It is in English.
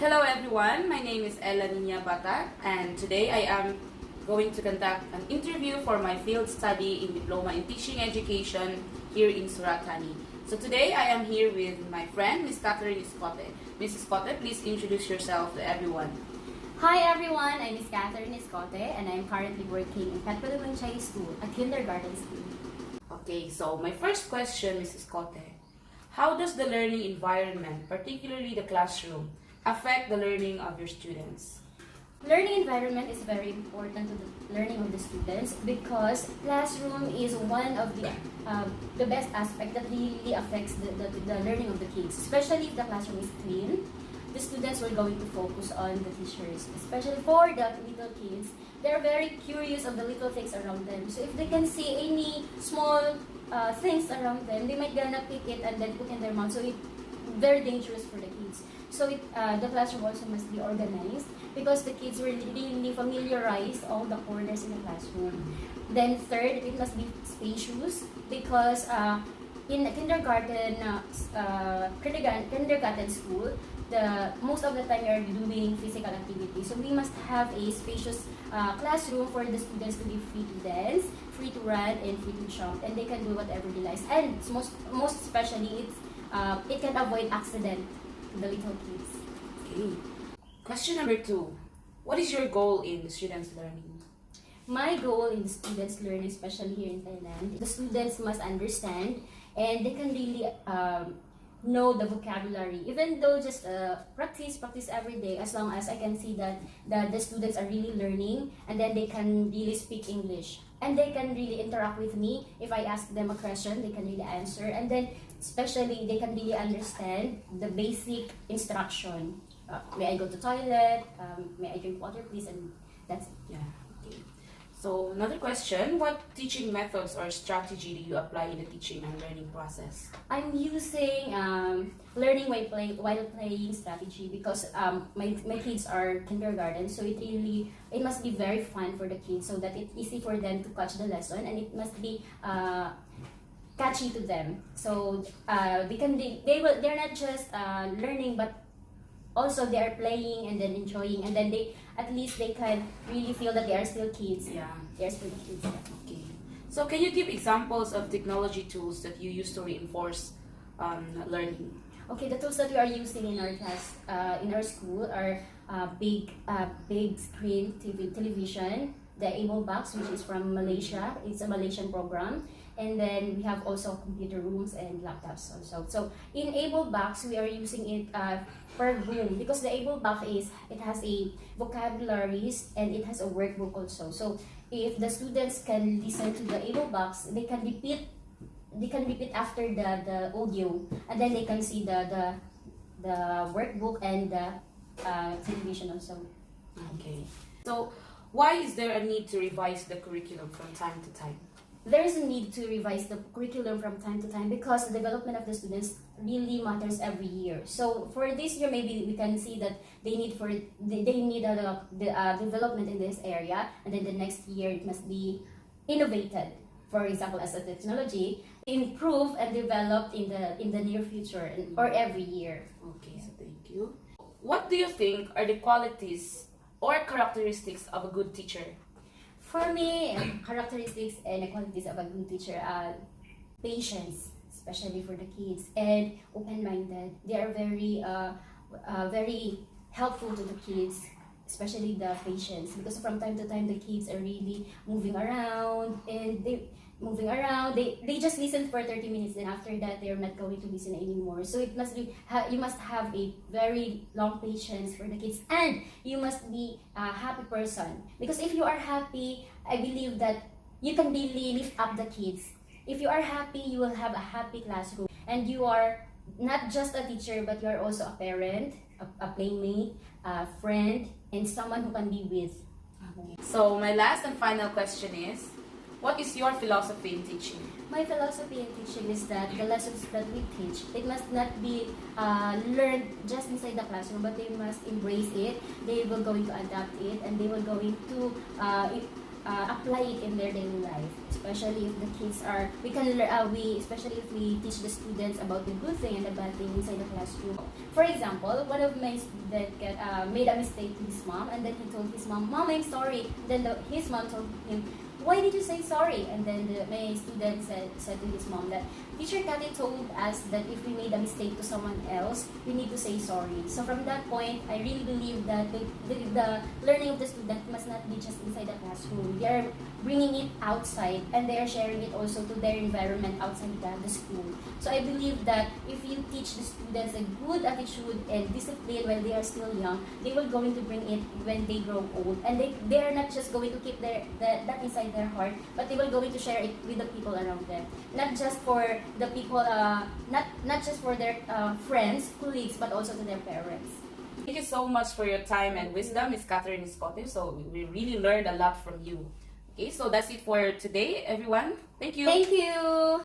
Hello everyone, my name is Batac and today I am going to conduct an interview for my field study in Diploma in Teaching Education here in Suratthani. So today I am here with my friend, Ms. Catherine Escote. Mrs. Escote, please introduce yourself to everyone. Hi everyone, I'm Ms. Catherine Escote and I'm currently working in Petpalawanchay School, a kindergarten school. Okay, so my first question, Mrs. Escote, how does the learning environment, particularly the classroom, affect the learning of your students? Learning environment is very important to the learning of the students because classroom is one of the best aspect that really affects the learning of the kids. Especially if the classroom is clean, the students were going to focus on the teachers. Especially for the little kids, they're very curious of the little things around them. So if they can see any small things around them, they might gonna pick it and then put in their mouth. So it's very dangerous for the kids. So the classroom also must be organized because the kids will really familiarize all the corners in the classroom. Then third, it must be spacious because in a kindergarten school, most of the time you're doing physical activity. So we must have a spacious classroom for the students to be free to dance, free to run, and free to jump, and they can do whatever they like. And most especially, it can avoid accident to the little kids. Okay. Question number 2. What is your goal in the students' learning? My goal in the students' learning, especially here in Thailand, the students must understand and they can really know the vocabulary. Even though just practice every day, as long as I can see that the students are really learning and then they can really speak English. And they can really interact with me. If I ask them a question, they can really answer. And then especially they can really understand the basic instruction. May I go to toilet? May I drink water, please? And that's it. Yeah. Okay. So another question, what teaching methods or strategy do you apply in the teaching and learning process? I'm using learning while playing strategy because my kids are kindergarten, so it must be very fun for the kids so that it's easy for them to catch the lesson, and it must be catchy to them. So they're not just learning, but also they are playing and then enjoying, and then at least they can really feel that they are still kids. Yeah. They are still kids. Yeah. Okay. So can you give examples of technology tools that you use to reinforce learning? Okay, the tools that we are using in our class, in our school are big screen television, the Able Box, which is from Malaysia. It's a Malaysian program. And then we have also computer rooms and laptops also. So in Able Box, we are using it per room because the Able Box it has a vocabularies and it has a workbook also. So if the students can listen to the Able Box, they can repeat after the audio, and then they can see the workbook and the television also. Okay. So why is there a need to revise the curriculum from time to time? There is a need to revise the curriculum from time to time because the development of the students really matters every year. So for this year, maybe we can see that they need a development in this area, and then the next year it must be innovated. For example, as a technology, improve and developed in the near future or every year. Okay, so thank you. What do you think are the qualities or characteristics of a good teacher? For me, characteristics and qualities of a good teacher are patience, especially for the kids, and open-minded. They are very helpful to the kids, especially the patience, because from time to time the kids are really moving around and they just listen for 30 minutes, then after that they are not going to listen anymore. So it must be you must have a very long patience for the kids, and you must be a happy person, because if you are happy, I believe that you can really lift up the kids. If you are happy, you will have a happy classroom, and you are not just a teacher, but you are also a parent, a playmate, a friend, and someone who can be with. So my last and final question is, what is your philosophy in teaching? My philosophy in teaching is that the lessons that we teach, it must not be learned just inside the classroom, but they must embrace it. They will going to adapt it, and they will going to apply it in their daily life, especially if the kids are, especially if we teach the students about the good thing and the bad thing inside the classroom. For example, one of my students made a mistake to his mom, and then he told his mom, "Mom, I'm sorry." Then his mom told him, "Why did you say sorry?" And then my student said to his mom that Teacher Kathy told us that if we made a mistake to someone else, we need to say sorry. So from that point, I really believe that the learning of the student must not be just inside the classroom. They are bringing it outside, and they are sharing it also to their environment outside the school. So I believe that if you teach the students a good attitude and discipline while they are still young, they will going to bring it when they grow old. And they are not just going to keep that inside their heart, but they will going to share it with the people around them. Not just for the people, not just for their friends, colleagues, but also to their parents. Thank you so much for your time and wisdom, Ms. Catherine Scotty. So we really learned a lot from you. Okay, so that's it for today, everyone. Thank you. Thank you.